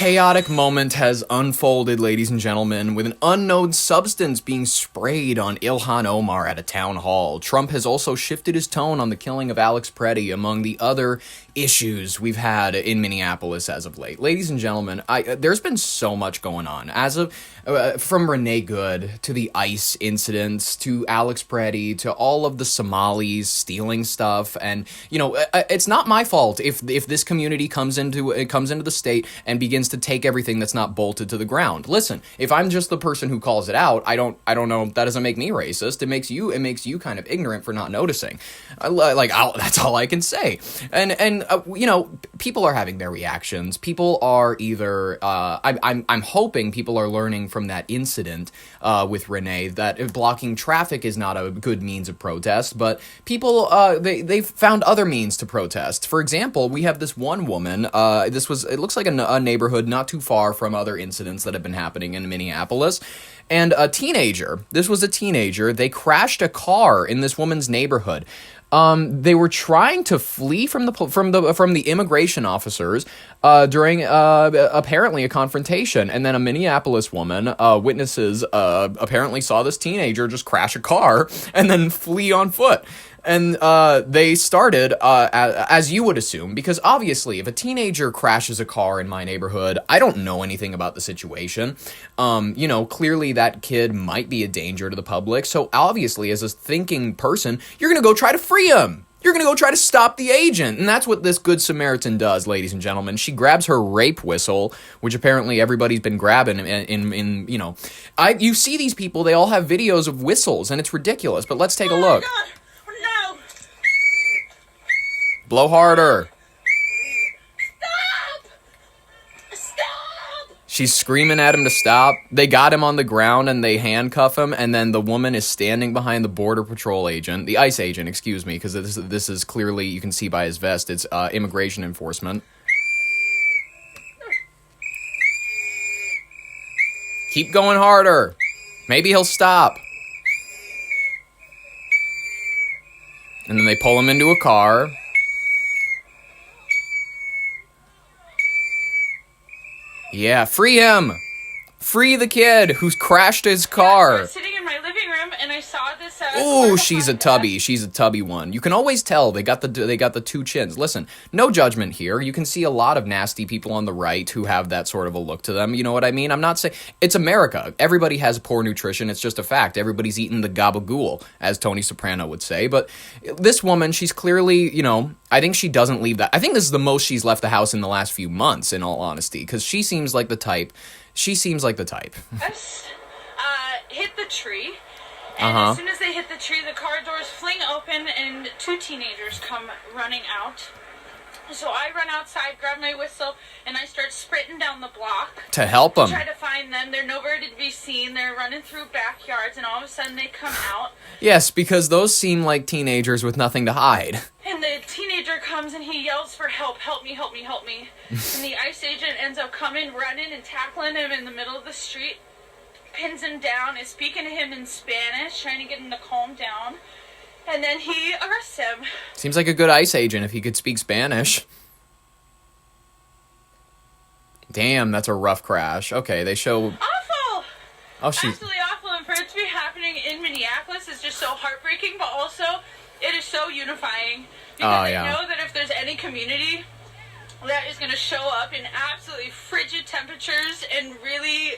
chaotic moment has unfolded, ladies and gentlemen, with an unknown substance being sprayed on Ilhan Omar at a town hall. Trump has also shifted his tone on the killing of Alex Preddy, among the other issues we've had in Minneapolis as of late. Ladies and gentlemen, there's been so much going on. From Renee Good to the ICE incidents to Alex Preddy to all of the Somalis stealing stuff, and it's not my fault if this community comes into the state and begins to take everything that's not bolted to the ground. Listen, if I'm just the person who calls it out, I don't know. That doesn't make me racist. It makes you kind of ignorant for not noticing. That's all I can say. And people are having their reactions. People are either I'm hoping people are learning from that incident with Renee that blocking traffic is not a good means of protest, but people they've found other means to protest. For example, we have this one woman. It looks like a neighborhood not too far from other incidents that have been happening in Minneapolis. And a teenager. This was a teenager. They crashed a car in this woman's neighborhood. They were trying to flee from the immigration officers during apparently a confrontation, and then a Minneapolis woman, witnesses apparently saw this teenager just crash a car and then flee on foot. And they started, as you would assume, because obviously if a teenager crashes a car in my neighborhood, I don't know anything about the situation. Clearly that kid might be a danger to the public. So obviously, as a thinking person, you're going to go try to free him. You're going to go try to stop the agent. And that's what this Good Samaritan does, ladies and gentlemen. She grabs her rape whistle, which apparently everybody's been grabbing you see these people, they all have videos of whistles, and it's ridiculous. But let's take a look. God. No! Blow harder. Stop! She's screaming at him to stop. They got him on the ground and they handcuff him, and then the woman is standing behind the Border Patrol agent, the ICE agent, excuse me, because this is clearly, you can see by his vest, it's immigration enforcement. Keep going harder. Maybe he'll stop. And then they pull him into a car. Yeah, free him! Free the kid who's crashed his car. I was sitting in my living room and I saw this. Oh, she's a tubby. She's a tubby one. You can always tell they got the two chins. Listen, no judgment here. You can see a lot of nasty people on the right who have that sort of a look to them. You know what I mean? I'm not saying it's America. Everybody has poor nutrition. It's just a fact. Everybody's eating the gabagool, as Tony Soprano would say. But this woman, she's clearly, I think she doesn't leave that. I think this is the most she's left the house in the last few months, in all honesty, because she seems like the type. Hit the tree, and as soon as they hit the tree, the car doors fling open, and two teenagers come running out. So I run outside, grab my whistle, and I start sprinting down the block to help them. Try to find them. They're nowhere to be seen. They're running through backyards, and all of a sudden they come out. Yes, because those seem like teenagers with nothing to hide. And the teenager comes and he yells for help. Help me, help me, help me. And the ICE agent ends up coming, running, and tackling him in the middle of the street. Pins him down, is speaking to him in Spanish, trying to get him to calm down. And then he arrests him. Seems like a good ICE agent if he could speak Spanish. Damn, that's a rough crash. Okay, they show... Awful! Oh, she's... Absolutely awful, and for it to be happening in Minneapolis is just so heartbreaking, but also it is so unifying. Because I know that if there's any community that is going to show up in absolutely frigid temperatures and really...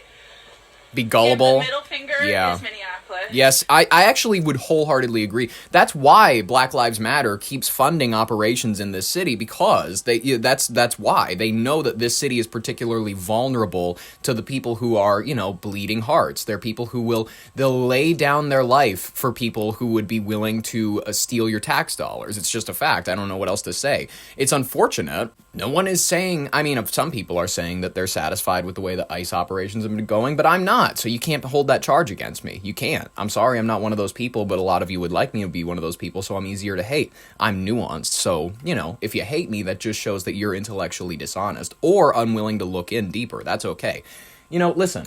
be gullible. The middle finger is Minneapolis. Yes, I actually would wholeheartedly agree. That's why Black Lives Matter keeps funding operations in this city, because that's why. They know that this city is particularly vulnerable to the people who are, bleeding hearts. They're people who they'll lay down their life for people who would be willing to steal your tax dollars. It's just a fact. I don't know what else to say. It's unfortunate. No one is saying, some people are saying that they're satisfied with the way the ICE operations have been going, but I'm not. So you can't hold that charge against me. You can't. I'm sorry, I'm not one of those people, but a lot of you would like me to be one of those people, so I'm easier to hate. I'm nuanced, so, if you hate me, that just shows that you're intellectually dishonest or unwilling to look in deeper. That's okay. Listen.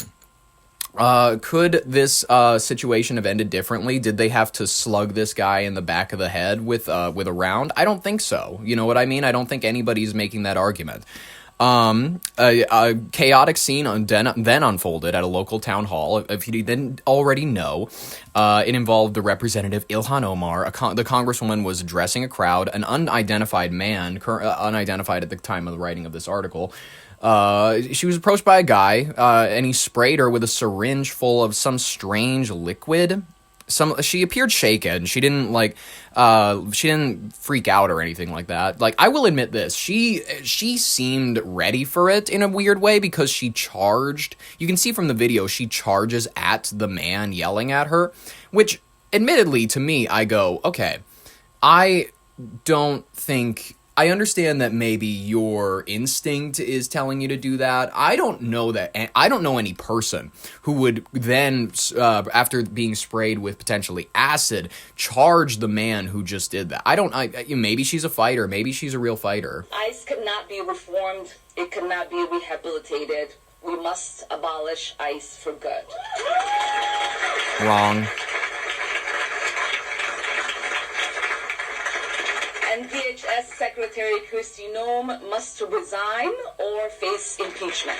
Could this situation have ended differently? Did they have to slug this guy in the back of the head with a round? I don't think so. You know what I mean? I don't think anybody's making that argument. A chaotic scene then unfolded at a local town hall. If you didn't already know, it involved the representative Ilhan Omar. The congresswoman was addressing a crowd. An unidentified man, unidentified at the time of the writing of this article, she was approached by a guy, and he sprayed her with a syringe full of some strange liquid. She appeared shaken. She didn't freak out or anything like that. Like, I will admit this, she seemed ready for it in a weird way, because she charged. You can see from the video, she charges at the man yelling at her, which, admittedly, to me, I go, okay, I understand that maybe your instinct is telling you to do that. I don't know any person who would then, after being sprayed with potentially acid, charge the man who just did that. Maybe she's a fighter. Maybe she's a real fighter. ICE could not be reformed. It could not be rehabilitated. We must abolish ICE for good. Wrong. And DHS Secretary Kristi Noem must resign or face impeachment.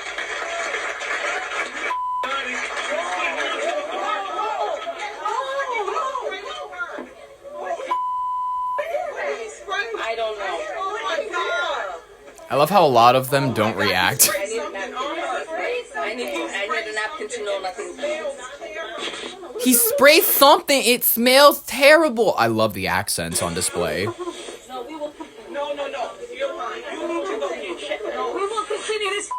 I don't know. I love how a lot of them don't react. I need a napkin to know nothing. He sprayed something. It smells terrible. I love the accents on display. No. You're fine. You need to go get checked. No, we will continue this.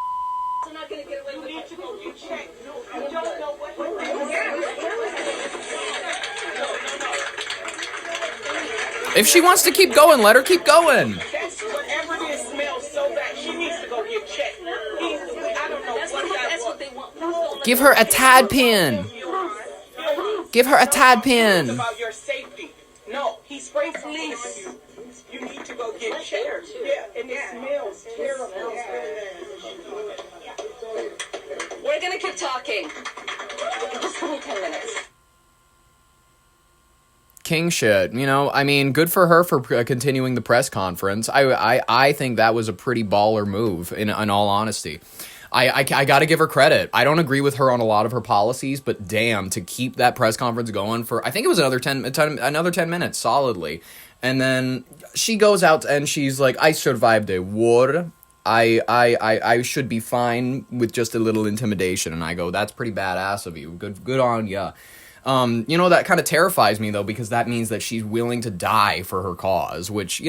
I'm not going to get away with it. You need to go get checked. No, I don't know what. If she wants to keep going, let her keep going. That's whatever it is smells so bad. She needs to go get checked. I don't know That's what they want. Give her a tad pin. Give her a tad pin. about your safety. No, he sprayed police. You need to go get checked. Yeah, and it smells terrible. We're going to keep talking. Just give me 10 minutes. King shit, I mean, good for her for continuing the press conference. I think that was a pretty baller move, in all honesty. I gotta give her credit. I don't agree with her on a lot of her policies, but damn, to keep that press conference going for, I think it was another 10 minutes, solidly. And then she goes out and she's like, I survived a war. I should be fine with just a little intimidation. And I go, that's pretty badass of you. Good on ya. That kind of terrifies me, though, because that means that she's willing to die for her cause, which,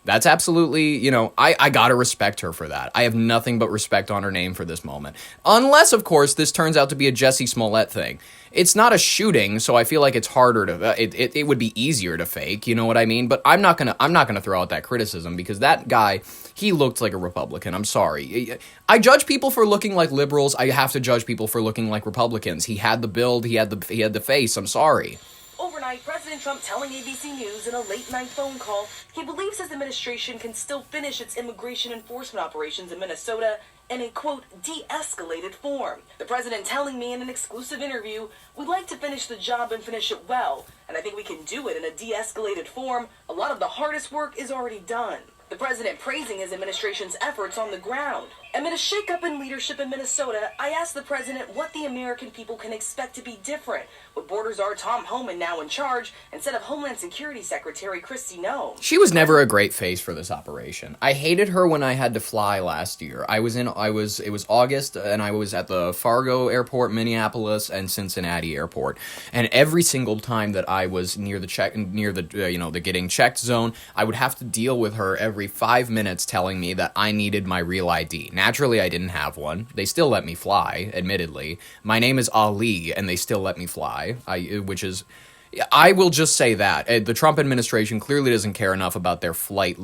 that's absolutely, I gotta respect her for that. I have nothing but respect on her name for this moment. Unless, of course, this turns out to be a Jussie Smollett thing. It's not a shooting, so I feel like it's harder to, it would be easier to fake, you know what I mean? But I'm not gonna throw out that criticism, because that guy, he looked like a Republican. I'm sorry. I judge people for looking like liberals. I have to judge people for looking like Republicans. He had the build, he had the face. I'm sorry. Overnight, President Trump telling ABC News in a late-night phone call he believes his administration can still finish its immigration enforcement operations in Minnesota in a, quote, de-escalated form. The president telling me in an exclusive interview, we'd like to finish the job and finish it well, and I think we can do it in a de-escalated form. A lot of the hardest work is already done. The president praising his administration's efforts on the ground. Amid a shakeup in leadership in Minnesota, I asked the president what the American people can expect to be different with Border Czar Tom Homan now in charge instead of Homeland Security Secretary Kristi Noem. She was never a great face for this operation. I hated her when I had to fly last year. It was August, and I was at the Fargo Airport, Minneapolis, and Cincinnati Airport. And every single time that I was near the the getting checked zone, I would have to deal with her every 5 minutes telling me that I needed my real ID. Naturally, I didn't have one. They still let me fly, admittedly. My name is Ali, and they still let me fly, I will just say that. The Trump administration clearly doesn't care enough about their flight,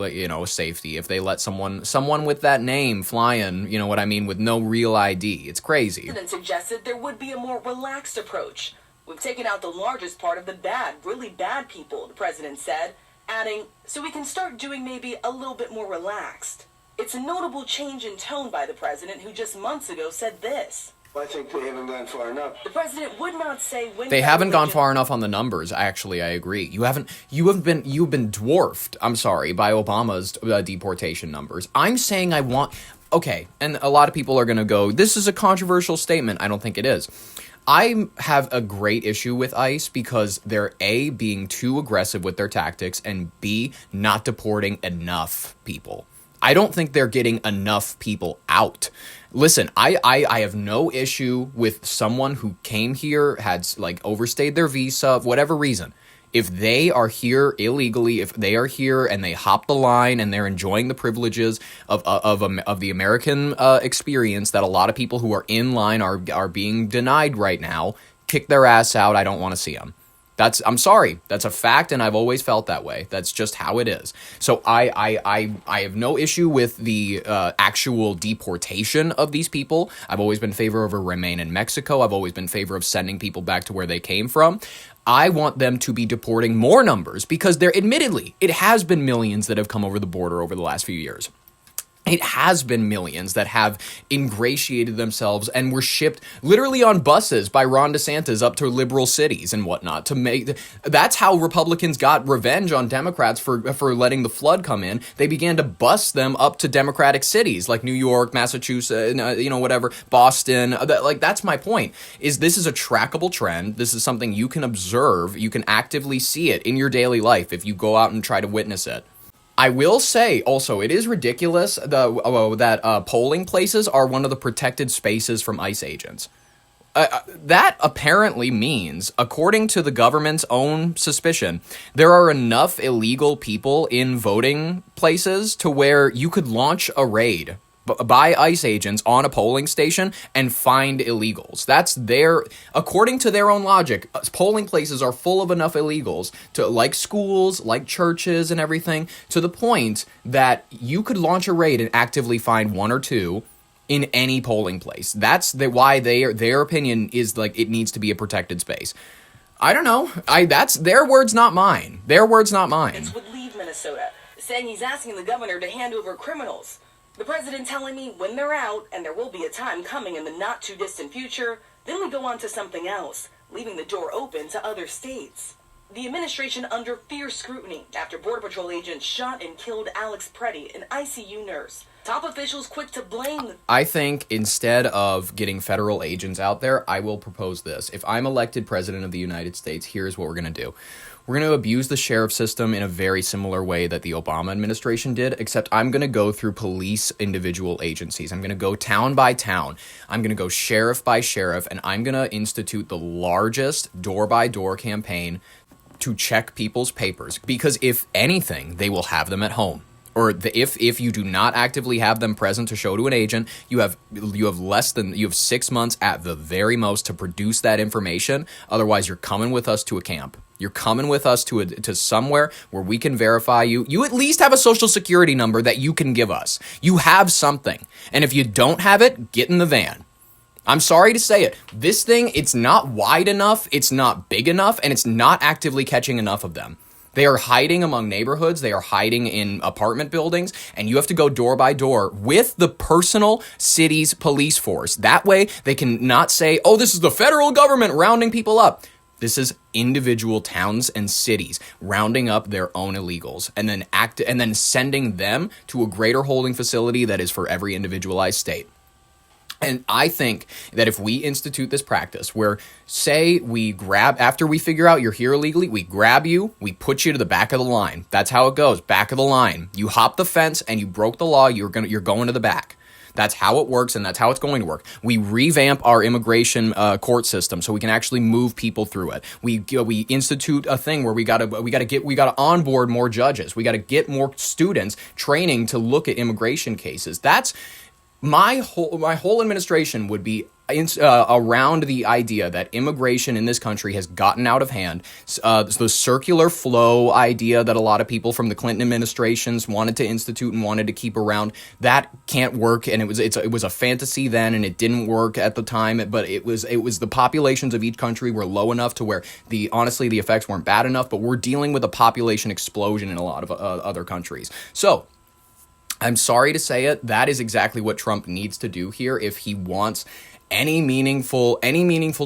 safety. If they let someone with that name fly in, with no real ID. It's crazy. The president suggested there would be a more relaxed approach. We've taken out the largest part of the bad, really bad people, the president said, adding, so we can start doing maybe a little bit more relaxed. It's a notable change in tone by the president, who just months ago said this. I think they haven't gone far enough. The president would not say when They haven't gone far enough on the numbers. Actually, I agree. You've been dwarfed. I'm sorry, by Obama's deportation numbers. I'm saying I want. Okay, and a lot of people are going to go, this is a controversial statement. I don't think it is. I have a great issue with ICE because they're A, being too aggressive with their tactics, and B, not deporting enough people. I don't think they're getting enough people out. Listen, I have no issue with someone who came here, had like overstayed their visa, whatever reason. If they are here illegally, if they are here and they hop the line and they're enjoying the privileges of the American experience that a lot of people who are in line are being denied right now, kick their ass out. I don't want to see them. I'm sorry. That's a fact, and I've always felt that way. That's just how it is. So I have no issue with the actual deportation of these people. I've always been in favor of a remain in Mexico. I've always been in favor of sending people back to where they came from. I want them to be deporting more numbers because it has been millions that have come over the border over the last few years. It has been millions that have ingratiated themselves and were shipped literally on buses by Ron DeSantis up to liberal cities and whatnot. That's how Republicans got revenge on Democrats for letting the flood come in. They began to bus them up to Democratic cities like New York, Massachusetts, whatever, Boston. That's my point. This is a trackable trend. This is something you can observe. You can actively see it in your daily life if you go out and try to witness it. I will say also, it is ridiculous that polling places are one of the protected spaces from ICE agents. That apparently means, according to the government's own suspicion, there are enough illegal people in voting places to where you could launch a raid by ICE agents on a polling station and find illegals. According to their own logic, polling places are full of enough illegals to, like schools, like churches and everything, to the point that you could launch a raid and actively find one or two in any polling place. That's why their opinion is like it needs to be a protected space. I don't know. That's their words, not mine. Their words, not mine. Would leave Minnesota, saying he's asking the governor to hand over criminals. The president telling me when they're out, and there will be a time coming in the not-too-distant future, then we go on to something else, leaving the door open to other states. The administration under fierce scrutiny after Border Patrol agents shot and killed Alex Preddy, an ICU nurse. Top officials quick to blame. I think instead of getting federal agents out there, I will propose this. If I'm elected president of the United States, here's what we're going to do. We're going to abuse the sheriff system in a very similar way that the Obama administration did, except I'm going to go through police individual agencies. I'm going to go town by town. I'm going to go sheriff by sheriff, and I'm going to institute the largest door-by-door campaign to check people's papers. Because if anything, they will have them at home. Or if you do not actively have them present to show to an agent, you have 6 months at the very most to produce that information. Otherwise, you're coming with us to a camp. You're coming with us to somewhere where we can verify you. You at least have a social security number that you can give us. You have something. And if you don't have it, get in the van. I'm sorry to say it. This thing, it's not wide enough, it's not big enough, and it's not actively catching enough of them. They are hiding among neighborhoods. They are hiding in apartment buildings, and you have to go door by door with the personal city's police force. That way, they can not say, oh, this is the federal government rounding people up. This is individual towns and cities rounding up their own illegals and then sending them to a greater holding facility that is for every individualized state. And I think that if we institute this practice where, say, after we figure out you're here illegally, we grab you, we put you to the back of the line. That's how it goes, back of the line. You hop the fence and you broke the law, you're going to the back. That's how it works, and that's how it's going to work. We revamp our immigration court system so we can actually move people through it. We institute a thing where we gotta onboard more judges. We gotta get more students training to look at immigration cases. That's my whole administration would be around the idea that immigration in this country has gotten out of hand. The circular flow idea that a lot of people from the Clinton administrations wanted to institute and wanted to keep around, that can't work. And it was a fantasy then, and it didn't work at the time. But it was the populations of each country were low enough to where the effects weren't bad enough. But we're dealing with a population explosion in a lot of other countries. So I'm sorry to say it, that is exactly what Trump needs to do here if he wants any meaningful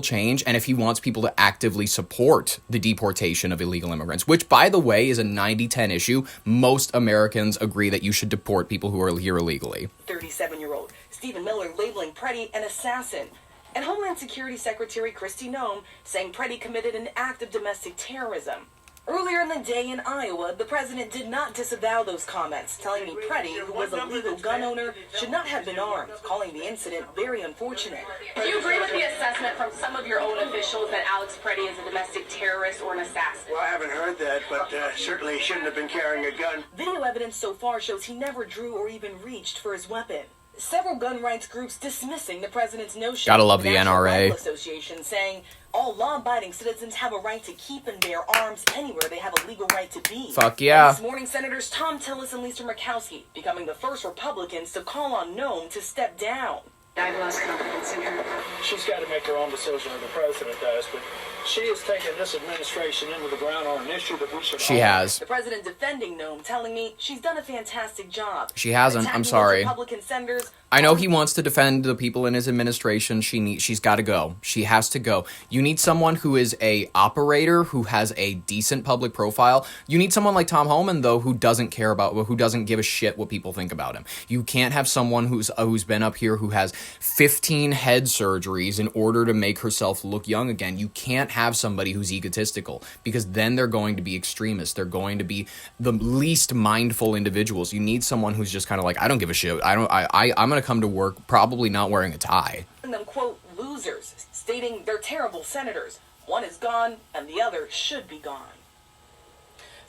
change, and if he wants people to actively support the deportation of illegal immigrants, which, by the way, is a 90-10 issue. Most Americans agree that you should deport people who are here illegally. 37-year-old Stephen Miller labeling Preddy an assassin. And Homeland Security Secretary Kristi Noem saying Preddy committed an act of domestic terrorism. Earlier in the day in Iowa, the president did not disavow those comments, telling me Preddy, who was a legal gun owner, should not have been armed, calling the incident very unfortunate. Do you agree with the assessment from some of your own officials that Alex Preddy is a domestic terrorist or an assassin? Well, I haven't heard that, but certainly he shouldn't have been carrying a gun. Video evidence so far shows he never drew or even reached for his weapon. Several gun rights groups dismissing the president's notion. Gotta love the National NRA. Rifle Association saying all law-abiding citizens have a right to keep and bear arms anywhere they have a legal right to be. Fuck yeah. And this morning, Senators Tom Tillis and Lisa Murkowski becoming the first Republicans to call on Noem to step down. I've lost confidence in her. She's got to make her own decision, or the president does, but she has taken this administration into the ground on an issue that we should She all- has. The president defending Noem, telling me she's done a fantastic job. She hasn't. I'm Attacking sorry. those Republican senators. I know he wants to defend the people in his administration. She's got to go. She has to go. You need someone who is a operator, who has a decent public profile. You need someone like Tom Homan, though, who doesn't give a shit what people think about him. You can't have someone who's been up here who has 15 head surgeries in order to make herself look young again. You can't have somebody who's egotistical, because then they're going to be extremists. They're going to be the least mindful individuals. You need someone who's just kind of like, I don't give a shit. I'm going to come to work probably not wearing a tie. And them, quote, losers, stating they're terrible senators. One is gone, and the other should be gone.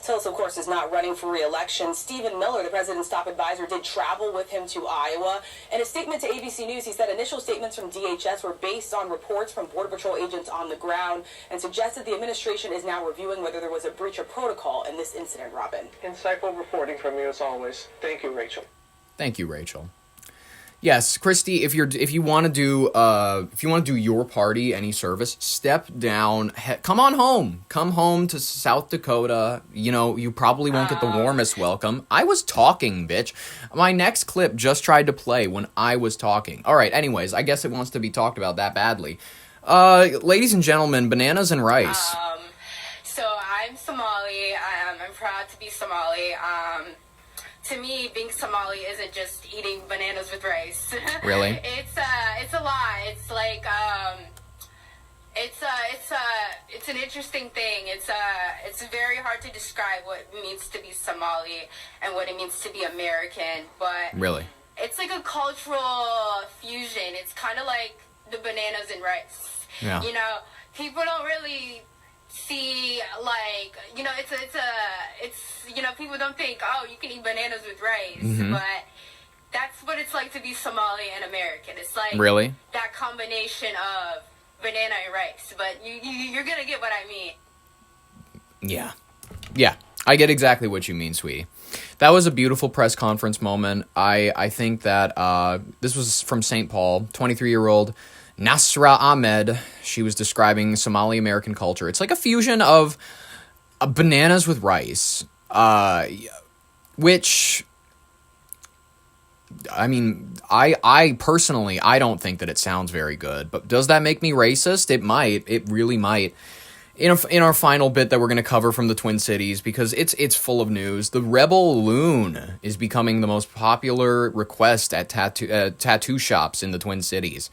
Tillis, of course, is not running for re-election. Stephen Miller, the president's top advisor, did travel with him to Iowa. In a statement to ABC News, he said initial statements from DHS were based on reports from Border Patrol agents on the ground and suggested the administration is now reviewing whether there was a breach of protocol in this incident, Robin. Insightful reporting from you as always. Thank you, Rachel. Thank you, Rachel. Yes, Christy, if you want to do your party any service, step down. Come on home. Come home to South Dakota. You know, you probably won't get the warmest welcome. I was talking, bitch. My next clip just tried to play when I was talking. All right, anyways, I guess it wants to be talked about that badly. Ladies and gentlemen, bananas and rice. So I'm Somali. I'm proud to be Somali. To me, being Somali isn't just eating bananas with rice. Really? It's a lot. It's like it's an interesting thing. It's very hard to describe what it means to be Somali and what it means to be American. But Really? it's like a cultural fusion. It's kind of like the bananas and rice. Yeah. You know, people don't really see, like, you know, it's you know, people don't think, oh, you can eat bananas with rice, but that's what it's like to be Somali and American. It's like Really? that combination of banana and rice, but you're gonna get what I mean. Yeah, I get exactly what you mean, sweetie. That was a beautiful press conference moment. I think that this was from St. Paul, 23-year-old Nasra Ahmed. She was describing Somali American culture. It's like a fusion of bananas with rice, which, I mean, I personally, I don't think that it sounds very good, but does that make me racist? It might. It really might. In our final bit that we're going to cover from the Twin Cities, because it's full of news, the Rebel Loon is becoming the most popular request at tattoo shops in the Twin Cities.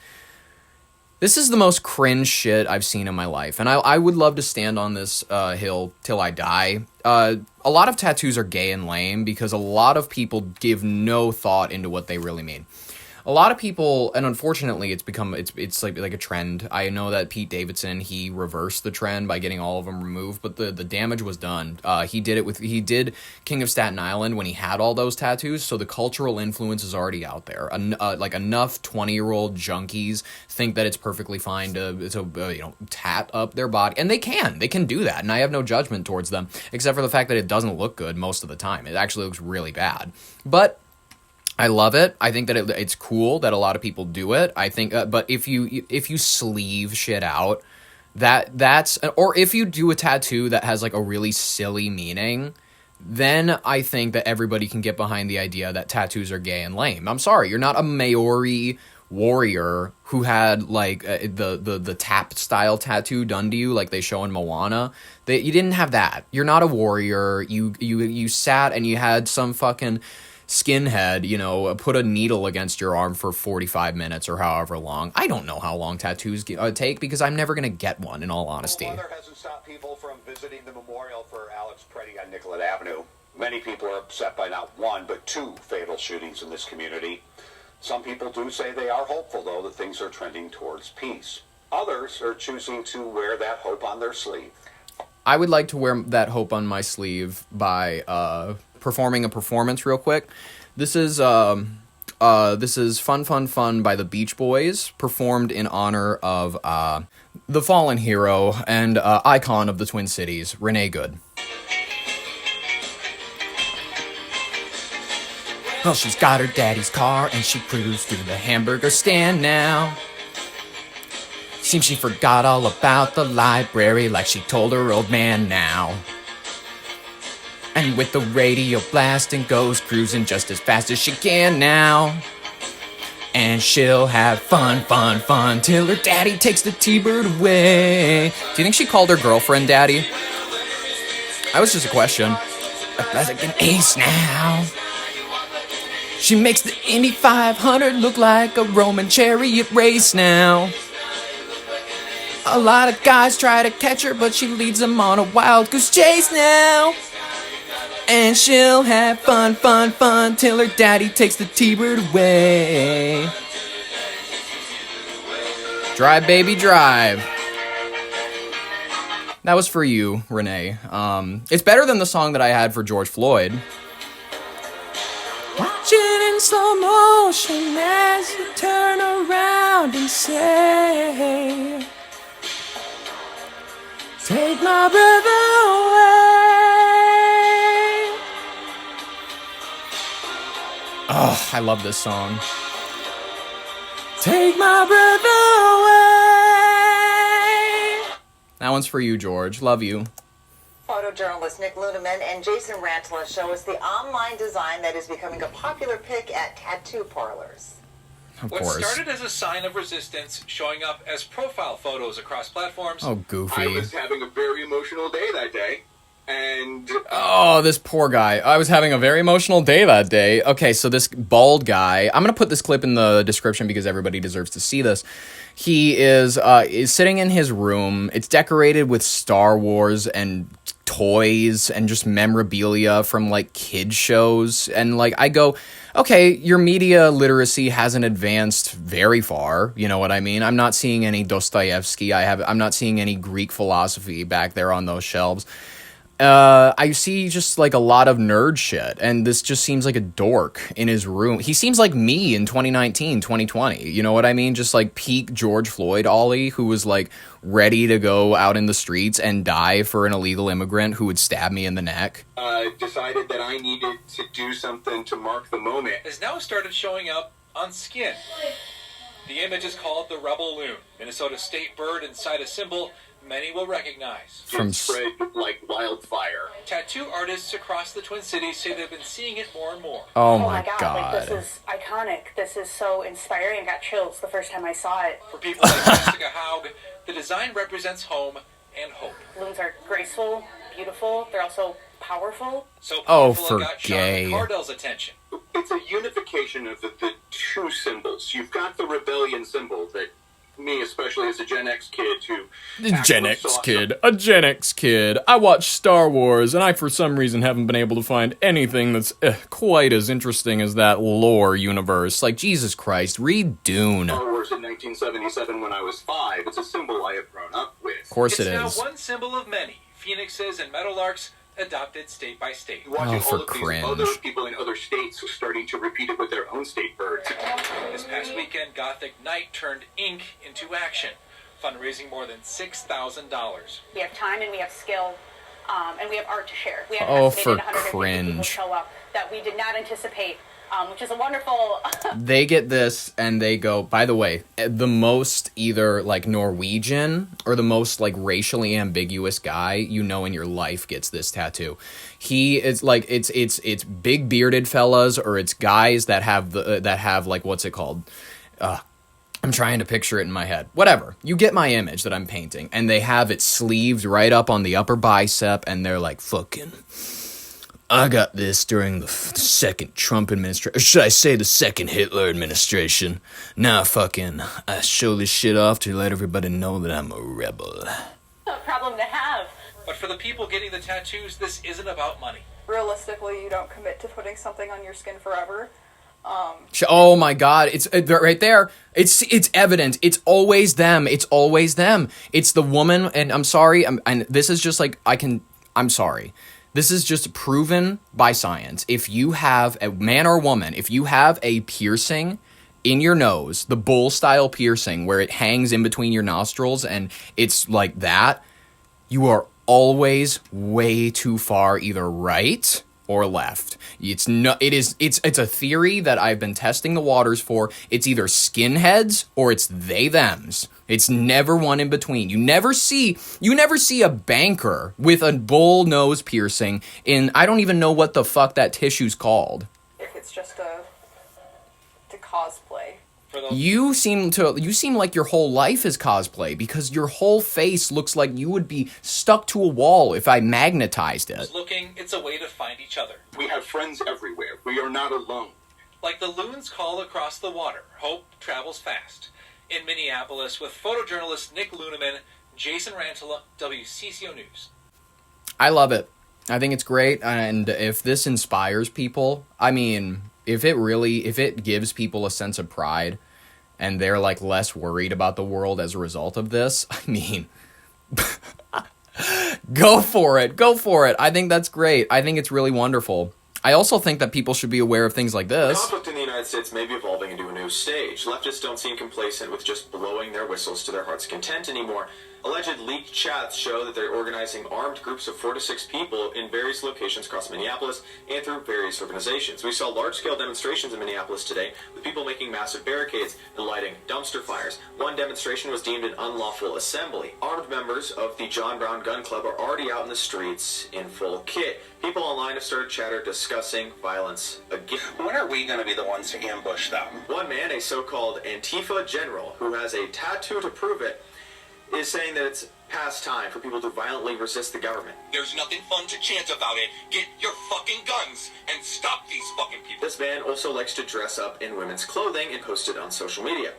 This is the most cringe shit I've seen in my life, and I would love to stand on this hill till I die. A lot of tattoos are gay and lame because a lot of people give no thought into what they really mean. A lot of people, and unfortunately, it's like a trend. I know that Pete Davidson, he reversed the trend by getting all of them removed, but the damage was done. He did King of Staten Island when he had all those tattoos, so the cultural influence is already out there. Like enough 20-year-old junkies think that it's perfectly fine to tat up their body, and they can do that, and I have no judgment towards them, except for the fact that it doesn't look good most of the time. It actually looks really bad, but I love it. I think that it's cool that a lot of people do it. I think, but if you sleeve shit out, that's, or if you do a tattoo that has like a really silly meaning, then I think that everybody can get behind the idea that tattoos are gay and lame. I'm sorry, you're not a Maori warrior who had like the tap style tattoo done to you like they show in Moana. You didn't have that. You're not a warrior. You sat and you had some fucking skinhead, you know, put a needle against your arm for 45 minutes or however long. I don't know how long tattoos take because I'm never going to get one, in all honesty. Well, weather hasn't stopped people from visiting the memorial for Alex Preddy on Nicollet Avenue. Many people are upset by not one, but two fatal shootings in this community. Some people do say they are hopeful, though, that things are trending towards peace. Others are choosing to wear that hope on their sleeve. I would like to wear that hope on my sleeve by performing a performance real quick. This is Fun Fun Fun by the Beach Boys, performed in honor of the fallen hero and icon of the Twin Cities, Renee Good. Well, she's got her daddy's car and she cruised through the hamburger stand now. Seems she forgot all about the library like she told her old man now. And with the radio blasting goes cruising just as fast as she can now. And she'll have fun, fun, fun till her daddy takes the T-Bird away. Do you think she called her girlfriend daddy? That was just a question. That's like an ace now. She makes the Indy 500 look like a Roman chariot race now. A lot of guys try to catch her, but she leads them on a wild goose chase now. And she'll have fun, fun, fun till her daddy takes the T-Bird away. Drive, baby, drive. That was for you, Renee. It's better than the song that I had for George Floyd. Watch it in slow motion as you turn around and say, take my brother away. Oh, I love this song. Take my brother away. That one's for you, George. Love you. Photojournalist Nick Luneman and Jason Rantala show us the online design that is becoming a popular pick at tattoo parlors. What started as a sign of resistance, showing up as profile photos across platforms. Oh, goofy. I was having a very emotional day that day. And oh, this poor guy. I was having a very emotional day that day. Okay, so this bald guy, I'm going to put this clip in the description because everybody deserves to see this. He is sitting in his room. It's decorated with Star Wars and toys and just memorabilia from like kid shows. And like I go, okay, your media literacy hasn't advanced very far. You know what I mean? I'm not seeing any Dostoevsky. I'm not seeing any Greek philosophy back there on those shelves. I see just like a lot of nerd shit, and this just seems like a dork in his room. He seems like me in 2019, 2020. You know what I mean? Just like peak George Floyd Ollie, who was like ready to go out in the streets and die for an illegal immigrant who would stab me in the neck. Decided that I needed to do something to mark the moment. Has now started showing up on skin. The image is called the Rebel Loon, Minnesota state bird inside a symbol many will recognize. From spread like wildfire. Tattoo artists across the Twin Cities say they've been seeing it more and more. Oh my God. Like, this is iconic. This is so inspiring. I got chills the first time I saw it. For people like Jessica Haug, the design represents home and hope. Loons are graceful, beautiful. They're also powerful. So powerful for it got gay. Sean Cardell's attention. It's a unification of the two symbols. You've got the rebellion symbol that me, especially as a Gen X kid who... A Gen X kid. I watch Star Wars, and I, for some reason, haven't been able to find anything that's quite as interesting as that lore universe. Like, Jesus Christ, read Dune. Star Wars in 1977 when I was 5. It's a symbol I have grown up with. Of course it is. It's now one symbol of many. Phoenixes and meadowlarks adopted state by state. Watching for all of cringe. these other people in other states starting to repeat it with their own state birds. This past weekend, Gothic Night turned ink into action, fundraising more than $6,000. We have time and we have skill, and we have art to share. We have for estimated 150 people cringe. show up that we did not anticipate, which is a wonderful... They get this and they go, by the way, the most either like Norwegian or the most like racially ambiguous guy you know in your life gets this tattoo. He is like, it's big bearded fellas or it's guys that have like, what's it called? I'm trying to picture it in my head. Whatever. You get my image that I'm painting. And they have it sleeved right up on the upper bicep. And they're like, fucking, I got this during the second Trump administration. Or should I say the second Hitler administration. Now I show this shit off to let everybody know that I'm a rebel. A problem to have. But for the people getting the tattoos, this isn't about money. Realistically, you don't commit to putting something on your skin forever. Oh my God! It's right there. It's evident. It's always them. It's always them. It's the woman. And I'm sorry. And this is just like I'm sorry. This is just proven by science. If you have a man or woman, if you have a piercing in your nose, the bull style piercing where it hangs in between your nostrils and it's like that, you are always way too far either right or left. It's a theory that I've been testing the waters for. It's either skinheads or it's they thems. It's never one in between. You never see a banker with a bull nose piercing in, I don't even know what the fuck that tissue's called. If it's just to cosplay. You seem like your whole life is cosplay because your whole face looks like you would be stuck to a wall if I magnetized it. It's a way to find each other. We have friends everywhere. We are not alone. Like the loons call across the water, hope travels fast. In Minneapolis with photojournalist Nick Luneman, Jason Rantala, WCCO News. I love it. I think it's great, and if this inspires people, I mean, if it gives people a sense of pride and they're like less worried about the world as a result of this, I mean, go for it. I think that's great. I think it's really wonderful. I also think that people should be aware of things like this. The conflict in the United States may be evolving into a new stage. Leftists don't seem complacent with just blowing their whistles to their heart's content anymore. Alleged leaked chats show that they're organizing armed groups of 4 to 6 people in various locations across Minneapolis and through various organizations. We saw large-scale demonstrations in Minneapolis today with people making massive barricades and lighting dumpster fires. One demonstration was deemed an unlawful assembly. Armed members of the John Brown Gun Club are already out in the streets in full kit. People online have started chatter discussing violence again. When are we going to be the ones to ambush them? One man, a so-called Antifa general, who has a tattoo to prove it, is saying that it's past time for people to violently resist the government. There's nothing fun to chant about it. Get your fucking guns and stop these fucking people. This man also likes to dress up in women's clothing and post it on social media.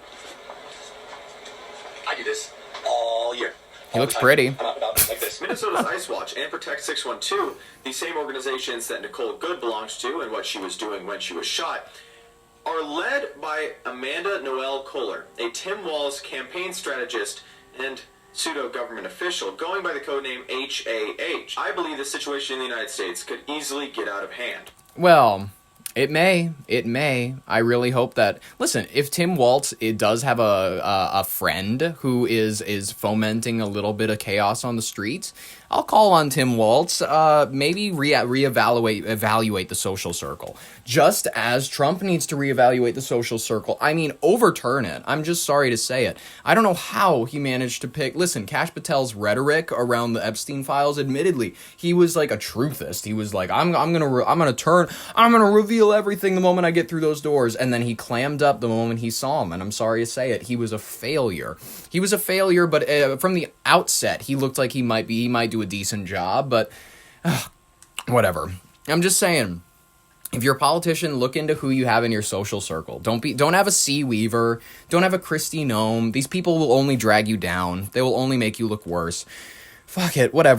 I do this all year. He looks pretty. Like this. Minnesota's Ice Watch and Protect 612, the same organizations that Nicole Good belongs to and what she was doing when she was shot, are led by Amanda Noel Kohler, a Tim Walz campaign strategist and pseudo-government official, going by the codename HAH. I believe the situation in the United States could easily get out of hand. Well, it may. I really hope that. Listen, if Tim Walz does have a friend who is fomenting a little bit of chaos on the streets, I'll call on Tim Walz. Maybe evaluate the social circle, just as Trump needs to reevaluate the social circle. I mean, overturn it. I'm just sorry to say it. I don't know how he managed to pick. Listen, Kash Patel's rhetoric around the Epstein files. Admittedly, he was like a truthist. He was like, I'm gonna reveal everything the moment I get through those doors, and then he clammed up the moment he saw him. And I'm sorry to say it, he was a failure. But from the outset, he looked like he might do a decent job. But whatever. I'm just saying, if you're a politician, look into who you have in your social circle. Don't have a C. Weaver. Don't have a Kristi Noem. These people will only drag you down. They will only make you look worse. Fuck it. Whatever.